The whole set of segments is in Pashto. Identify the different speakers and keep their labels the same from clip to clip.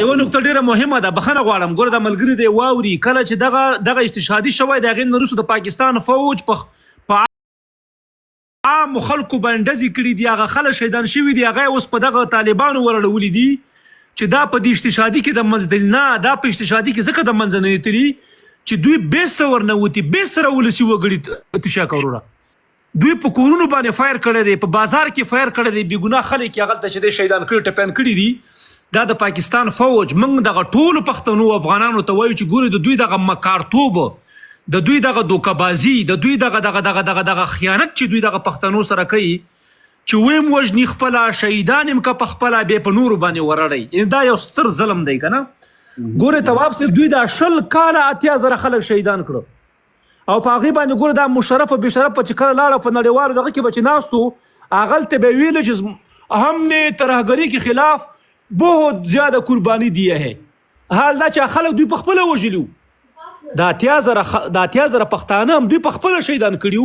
Speaker 1: یو نکته ډیره مهمه ده، بخښنه غواړم، ګوره د ملګري دی واوري، کله چې دغه استشهادي شوی د هغې نه وروسته د پاکستان فوج په عامو خلکو باندې ډزې کړي دي، هغه خلک شهیدان شوي دي، هغه اوس په دغه طالبانو ورړولي دي چې دا په دې استشهادي کې د منځ نه، دا په استشهادي کې ځکه د منځه نه وتلي چې دوی بیسته ورنوتي، بیس سره ولسي وګړي تشا کوروره دوی په کورونو باندې فایر کړی دی، په بازار کې فایر کړی دی، بې ګناه خلک یې هغلته چې دی شهیدان کړي ټپیان کړي دي. دا د پاکستان فوج موږ دغه ټولو پښتنو افغانانو ته وایو چې ګورې د دوی دغه مکارتوب، د دوی دغه دوکهبازي، د دوی دغه خیانت چې دوی دغه پښتنو سره کوي چې ویم وژني خپله، شهیدان هم که په خپله بیا په نورو باندې ورړی، دا یو ستر ظلم دی که نه. ګورې تواب صاحب دوی دا 20 کاله 80,000 خلک شهیدان کړو او په هغې باندې ګوره دا مشرف او بشرف چې کله لاړه په نړیوالو دغه کې به چې ناستو هغلته به ویلو چې هم نے ترهګري کے خلاف بہت زیادہ قربانی دیه ہے. حال دا چې خلک دوی په خپله وژلي وو، دا 80,000 پښتانه هم دوی په خپله شهیدان کړي،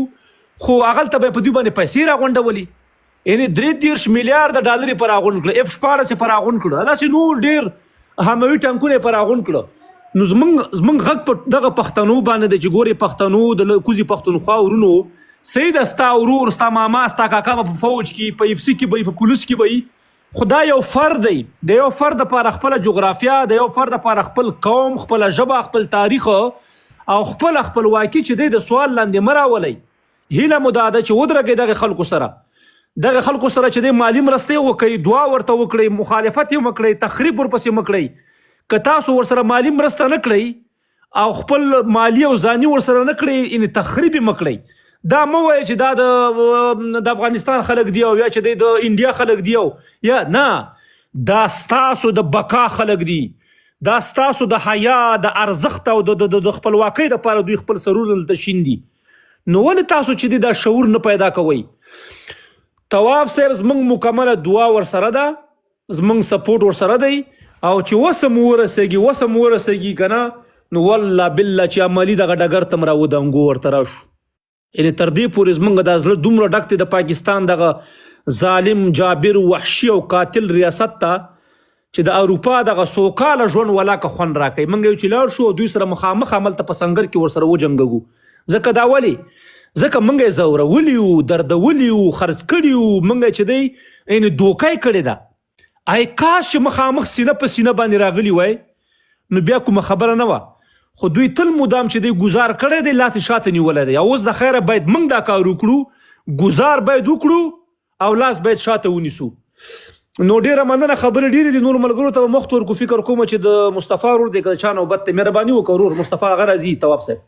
Speaker 1: خو هغلته به یې په دوی باندې پیسې راغونډولي، یعنې 33 میلیارده ډالر یې په راغونډ کړه، F-16 یې په راغونډ کړه، داسې نور ډېر هموي ټانکونه یې په راغونډ کړه. نو زمونږ غږ په دغه پښتنو باندې دی چې ګورې پښتنو د کوزي پښتونخوا ورونو صحیح ده، ستا ورور، ستا ماما، ستا کاکا به په فوج کې، په FC کې به وي، په پولیس کې به وي، خو دا یو فرد دی، د یو فرد دپاره خپله جغرافیه، د یو فرد دپاره خپل قوم، خپله ژبه، خپل تاریخ او خپله خپلواکي چې دی د سوال لاندې مه راولئ. هیله مو دا ده چې ودرېږئ دغې خلکو سره چې دی مالي مرستې وکړئ، دعا ورته وکړئ، مخالفت یې مه کړئ، تخریب ورپسې مه کړئ. که تاسو ورسره مالي مرسته نه کړئ او خپل مالي او ځاني ورسره نه کړئ، یعنې تخریب یې مه کړئ. دا مه وایئ چې دا د افغانستان خلک دی او یا چې دی د انډیا خلک دی او یا نه، دا ستاسو د بقا خلک دي، دا ستاسو د حیا، د ارزښت او د خپلواکۍ دپاره دوی خپل سرونه دلته شیندي. نو ولې تاسو چې دی دا شعور نه پیدا کوئ؟ تواب صاحب زموږ مکمله دعا ورسره ده، زموږ سپورټ ورسره دی، او چې وسم ورسېږي که نه، نو والله بالله چې عملي دغه ډګر ته م راودانګو ورته راشو. یعنې تر دې پورې زموږ دا زړه دومره ډک دی د پاکستان دغه ظالم، جابر، وحشي او قاتل ریاست ته چې د اروپا دغه سوکاله ژوند ولاکه خوند راکوي. موږ یو چې لاړ شو او دوی سره مخامخ هملته په سنګر کې ورسره وجنګوو، ځکه دا ولې؟ ځکه موږ یې ځورولي وو، دردولي وو، خرڅ کړي وو، موږ چې دی یعنې دوکه یې کړې ده. ای کاش چې مخامخ سینه په سینه باندې راغلی وای نو بیا کومه خبره نه وه، خو دوی تل مدام چې دی ګزار کړی دی، لاس یې شاته نیولی دی. اوس د خیره باید موږ دا کار وکړو، ګزار باید وکړو او لاس باید شاته ونیسو. نو ډېره مننه، خبرې ډېرې دي، نور ملګرو ته به مخت ورکو. فکر کومه چې د مصطفی ورور دی که د چا نوبت دی، مهرباني وکړه ورور مصطفی، هغه راځي تواب صاحب.